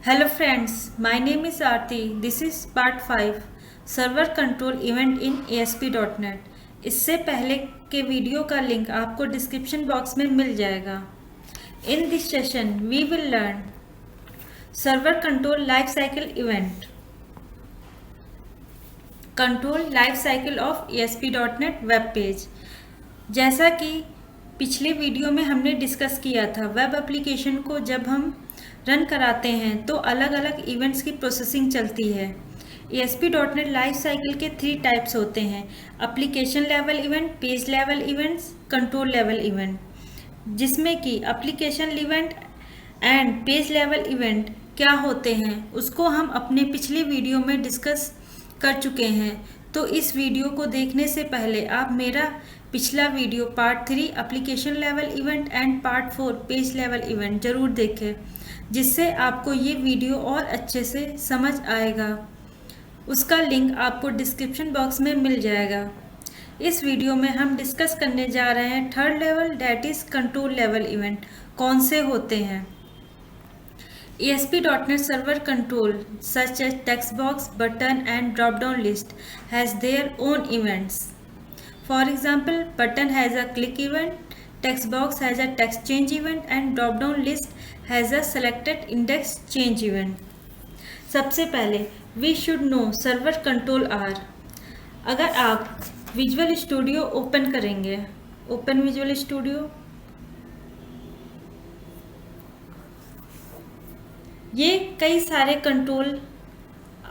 Hello friends, my name is Aarti. This is part 5 server control event in ASP.NET। इससे पहले के video का link आपको description box में मिल जाएगा। In this session we will learn server control life cycle event, control life cycle of ASP.NET web page. जैसा कि पिछले वीडियो में हमने डिस्कस किया था, वेब एप्लीकेशन को जब हम रन कराते हैं तो अलग अलग इवेंट्स की प्रोसेसिंग चलती है। ASP.NET लाइफ साइकिल के 3 टाइप्स होते हैं: application level event, page level events, control level event. जिसमें कि application event and page level event क्या होते हैं उसको हम अपने पिछले वीडियो में डिस्कस कर चुके हैं। तो इस वीडियो को देखने से पहले आप मेरा पिछला video part 3 application level event and part 4 page level event ज़रूर देखें, जिससे आपको ये वीडियो और अच्छे से समझ आएगा। उसका लिंक आपको डिस्क्रिप्शन बॉक्स में मिल जाएगा। इस वीडियो में हम डिस्कस करने जा रहे हैं third level, that is control level event. कौन से होते हैं? ASP.NET Server control such as text box, button and drop-down list has their own events. For example, button has a click event, text box has a text change event and drop-down list has a selected index change event. सबसे पहले we should know server control are। अगर आप visual studio open करेंगे, open visual studio, ये कई सारे control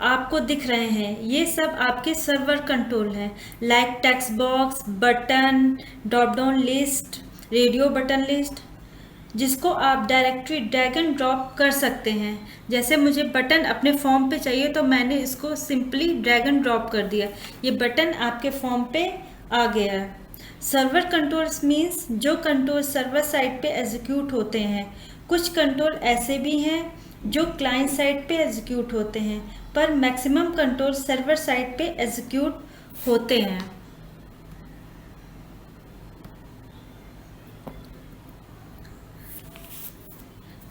आपको दिख रहे हैं। ये सब आपके सर्वर कंट्रोल हैं, like text box, button, drop down list, radio button list, जिसको आप डायरेक्टली ड्रैग एंड ड्रॉप कर सकते हैं। जैसे मुझे बटन अपने फॉर्म पे चाहिए तो मैंने इसको सिंपली ड्रैग एंड ड्रॉप कर दिया, ये बटन आपके फॉर्म पे आ गया है। सर्वर कंट्रोल्स मीन्स जो कंट्रोल सर्वर साइड पे एग्जीक्यूट होते हैं। कुछ कंट्रोल ऐसे भी हैं जो क्लाइंट साइड पे एग्जीक्यूट होते हैं, पर मैक्सिमम कंट्रोल सर्वर साइड पे एग्जीक्यूट होते हैं।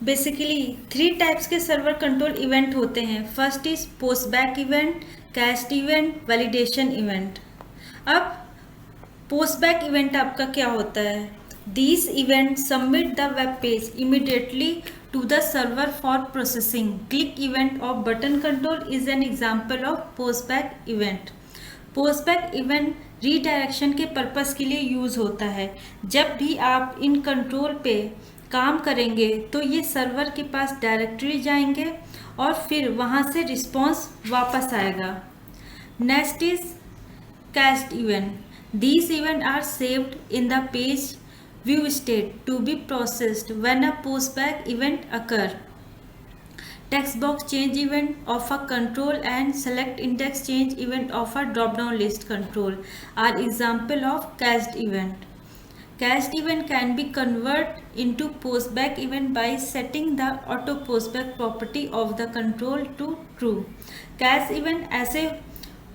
बेसिकली 3 टाइप्स के सर्वर कंट्रोल इवेंट होते हैं। First is post back event, cast event, validation event. अब पोस्ट बैक इवेंट आपका क्या होता है? These events submit the web page immediately to the server for processing. Click event of button control is an example of postback event. Postback event redirection के purpose के लिए use होता है। जब भी आप इन कंट्रोल पे काम करेंगे तो ये सर्वर के पास डायरेक्टरी जाएंगे और फिर वहाँ से रिस्पॉन्स वापस आएगा। Next is cast event. These events are saved in the page view state to be processed when a postback event occur. Text box change event of a control and select index change event of a drop down list control are example of cached event. Cached event can be converted into postback event by setting the auto postback property of the control to true. Cached event ऐसे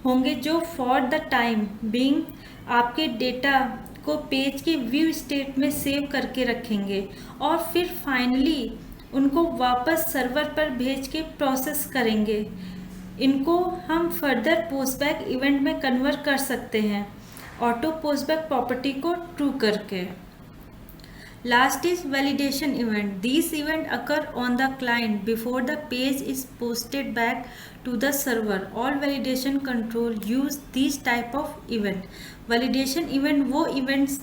होंगे जो for the time being आपके data को page के view state में save करके रखेंगे और फिर फाइनली उनको वापस सर्वर पर भेज के प्रोसेस करेंगे। इनको हम फर्दर पोस्टबैक इवेंट में कन्वर्ट कर सकते हैं ऑटो पोस्टबैक प्रॉपर्टी को ट्रू करके। Last is validation event. These events occur on the client before the page is posted back to the server. All validation control use these type of event. Validation event वो events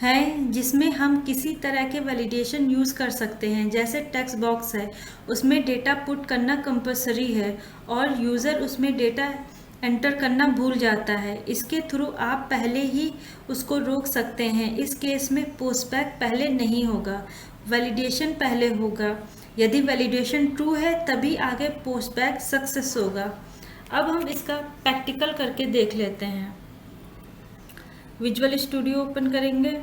हैं जिसमें हम किसी तरह के validation use कर सकते हैं। जैसे टेक्स्ट बॉक्स है, उसमें डेटा पुट करना कंपलसरी है और यूज़र उसमें डेटा एंटर करना भूल जाता है। इसके थ्रू आप पहले ही उसको रोक सकते हैं। इस केस में पोस्टबैक पहले नहीं होगा, वैलिडेशन पहले होगा। यदि वैलिडेशन ट्रू है तभी आगे पोस्टबैक सक्सेस होगा। अब हम इसका प्रैक्टिकल करके देख लेते हैं। विजुअल स्टूडियो ओपन करेंगे।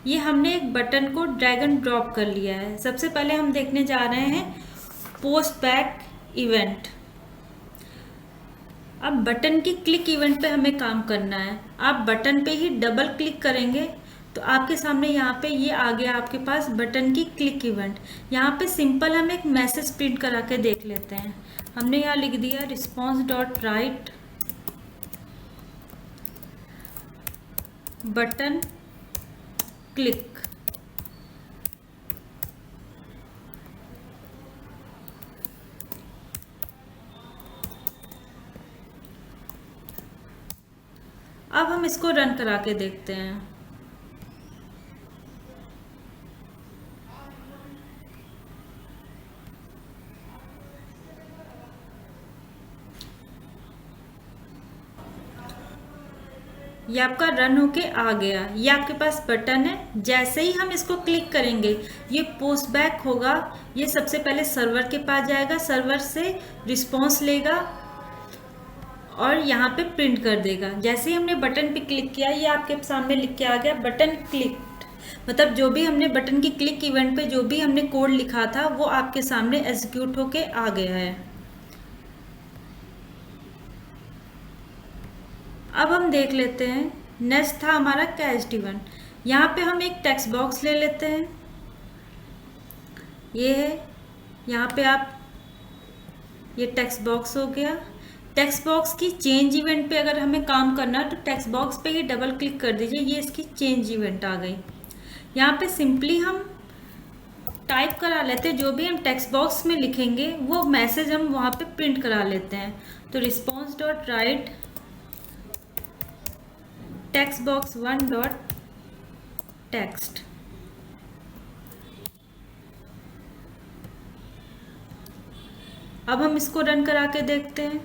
ये हमने एक बटन को ड्रैग एंड ड्रॉप कर लिया है। सबसे पहले हम देखने जा रहे हैं पोस्टबैक इवेंट। अब बटन की क्लिक इवेंट पे हमें काम करना है। आप बटन पे ही डबल क्लिक करेंगे तो आपके सामने यहाँ पे ये आ गया आपके पास बटन की क्लिक इवेंट। यहाँ पे सिंपल हम एक मैसेज प्रिंट करा के देख लेते हैं। हमने यहाँ लिख दिया response dot right button click. अब हम इसको रन करा के देखते हैं। ये आपका रन होके आ गया। ये आपके पास बटन है। जैसे ही हम इसको क्लिक करेंगे ये पोस्ट बैक होगा। ये सबसे पहले सर्वर के पास जाएगा, सर्वर से रिस्पॉन्स लेगा और यहाँ पे प्रिंट कर देगा। जैसे ही हमने बटन पे क्लिक किया ये आपके सामने लिख के आ गया बटन क्लिक। मतलब जो भी हमने बटन की क्लिक इवेंट पे जो भी हमने कोड लिखा था वो आपके सामने एग्जीक्यूट होके आ गया है। अब हम देख लेते हैं, नेक्स्ट था हमारा कैच्ड इवेंट। यहाँ पे हम एक टेक्स्ट बॉक्स ले लेते हैं। ये है, यहाँ पे आप ये टेक्स्ट बॉक्स हो गया। टेक्स्ट बॉक्स की चेंज इवेंट पे अगर हमें काम करना है तो टेक्स्ट बॉक्स पे ही डबल क्लिक कर दीजिए। ये इसकी चेंज इवेंट आ गई। यहाँ पे सिंपली हम टाइप करा लेते हैं, जो भी हम टेक्स्ट बॉक्स में लिखेंगे वो मैसेज हम वहाँ पे प्रिंट करा लेते हैं। तो response dot right text box 1 dot text. अब हम इसको रन करा के देखते हैं।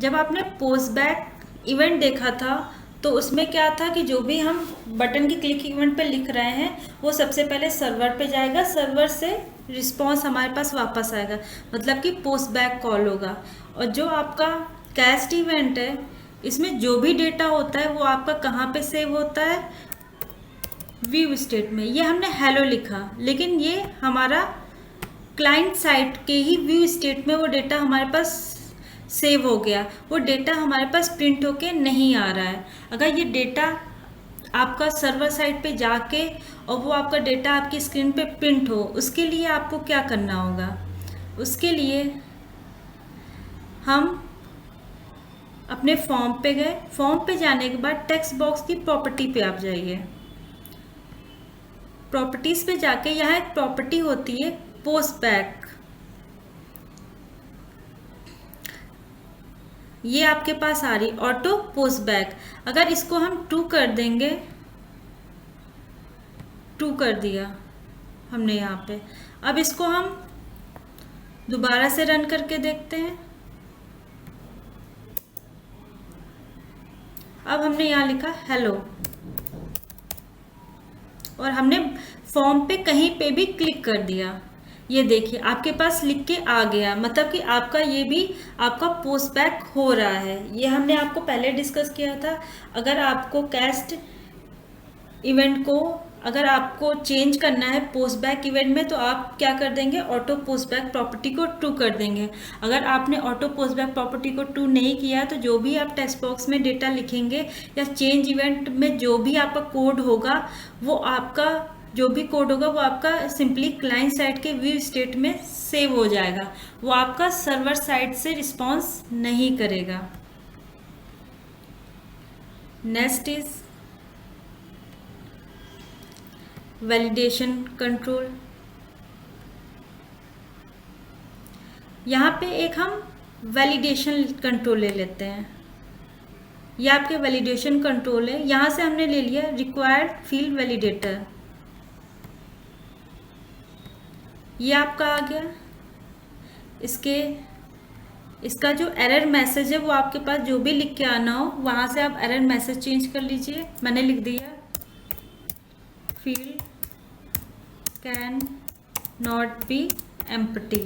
जब आपने पोस्ट बैक इवेंट देखा था तो उसमें क्या था कि जो भी हम बटन की क्लिक इवेंट पे लिख रहे हैं वो सबसे पहले सर्वर पे जाएगा, सर्वर से रिस्पॉन्स हमारे पास वापस आएगा, मतलब कि पोस्ट बैक कॉल होगा। और जो आपका कैच्ड इवेंट है इसमें जो भी डेटा होता है वो आपका कहाँ पे सेव होता है, व्यू स्टेट में। ये हमने हेलो लिखा लेकिन ये हमारा क्लाइंट साइट के ही व्यू स्टेट में वो डेटा हमारे पास सेव हो गया। वो डेटा हमारे पास प्रिंट होके नहीं आ रहा है। अगर ये डेटा आपका सर्वर साइट पे जाके और वो आपका डेटा आपकी स्क्रीन पे प्रिंट हो, उसके लिए आपको क्या करना होगा? उसके लिए हम अपने फॉर्म पे गए। फॉर्म पे जाने के बाद टेक्स्ट बॉक्स की प्रॉपर्टी पे आप जाइए। प्रॉपर्टीज पे जाके यहाँ एक प्रॉपर्टी होती है पोस्ट बैक। ये आपके पास आ रही ऑटो पोस्ट बैक। अगर इसको हम 2 कर देंगे, 2 कर दिया हमने यहाँ पे। अब इसको हम दोबारा से रन करके देखते हैं। अब हमने यहाँ लिखा हेलो और हमने फॉर्म पे कहीं पे भी क्लिक कर दिया। ये देखिए आपके पास लिख के आ गया, मतलब कि आपका ये भी आपका पोस्ट बैक हो रहा है। ये हमने आपको पहले डिस्कस किया था। अगर आपको कैच्ड इवेंट को अगर आपको चेंज करना है पोस्ट बैक इवेंट में तो आप क्या कर देंगे, ऑटो पोस्ट बैक प्रॉपर्टी को 2 कर देंगे। अगर आपने ऑटो पोस्ट बैक प्रॉपर्टी को 2 नहीं किया तो जो भी आप टेक्स्ट बॉक्स में डेटा लिखेंगे या चेंज इवेंट में जो भी आपका कोड होगा वो आपका जो भी कोड होगा वो आपका सिंपली क्लाइंट साइड के व्यू स्टेट में सेव हो जाएगा। वो आपका सर्वर साइड से रिस्पॉन्स नहीं करेगा। Next is validation control. यहाँ पे एक हम वैलिडेशन कंट्रोल ले लेते हैं। ये आपके वैलिडेशन कंट्रोल है। यहाँ से हमने ले लिया रिक्वायर्ड फील्ड वैलिडेटर। ये आपका आ गया। इसका जो एरर मैसेज है वो आपके पास जो भी लिख के आना हो वहाँ से आप एरर मैसेज चेंज कर लीजिए। मैंने लिख दिया field can not be empty.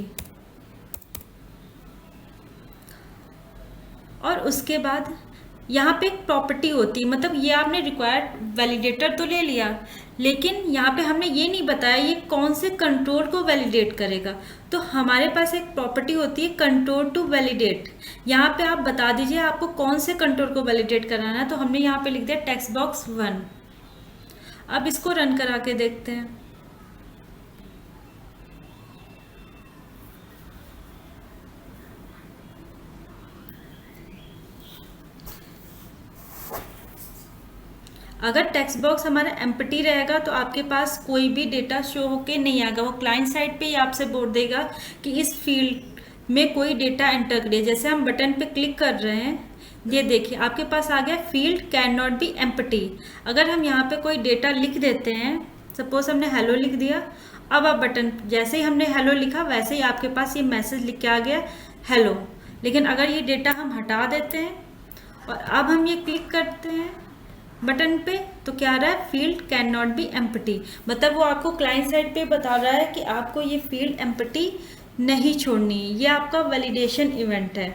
और उसके बाद यहाँ पे एक प्रॉपर्टी होती है, मतलब ये आपने रिक्वायर्ड वैलिडेटर तो ले लिया, लेकिन यहाँ पे हमने ये नहीं बताया ये कौन से कंट्रोल को वैलिडेट करेगा। तो हमारे पास एक प्रॉपर्टी होती है कंट्रोल टू वैलिडेट। यहाँ पे आप बता दीजिए आपको कौन से कंट्रोल को वैलिडेट कराना है। तो हमने यहाँ पे लिख दिया टेक्स्ट बॉक्स 1। अब इसको रन करा के देखते हैं। अगर टेक्स्ट बॉक्स हमारा एम्प्टी रहेगा तो आपके पास कोई भी डेटा शो होके नहीं आएगा। वो क्लाइंट साइड पे ही आपसे बोल देगा कि इस फील्ड में कोई डेटा एंटर करिए। जैसे हम बटन पे क्लिक कर रहे हैं, ये देखिए आपके पास आ गया field can not be empty. अगर हम यहाँ पे कोई डेटा लिख देते हैं, सपोज हमने हेलो लिख दिया, अब आप बटन जैसे ही हमने हेलो लिखा वैसे ही आपके पास ये मैसेज लिख के आ गया हेलो। लेकिन अगर ये डेटा हम हटा देते हैं और अब हम ये क्लिक करते हैं बटन पे, तो क्या आ रहा है field can not be empty. मतलब वो आपको क्लाइंट साइड पे बता रहा है कि आपको ये फील्ड एम्प्टी नहीं छोड़नी। ये आपका वैलिडेशन इवेंट है।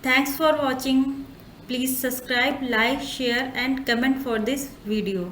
Thanks for watching. Please subscribe, like, share and comment for this video.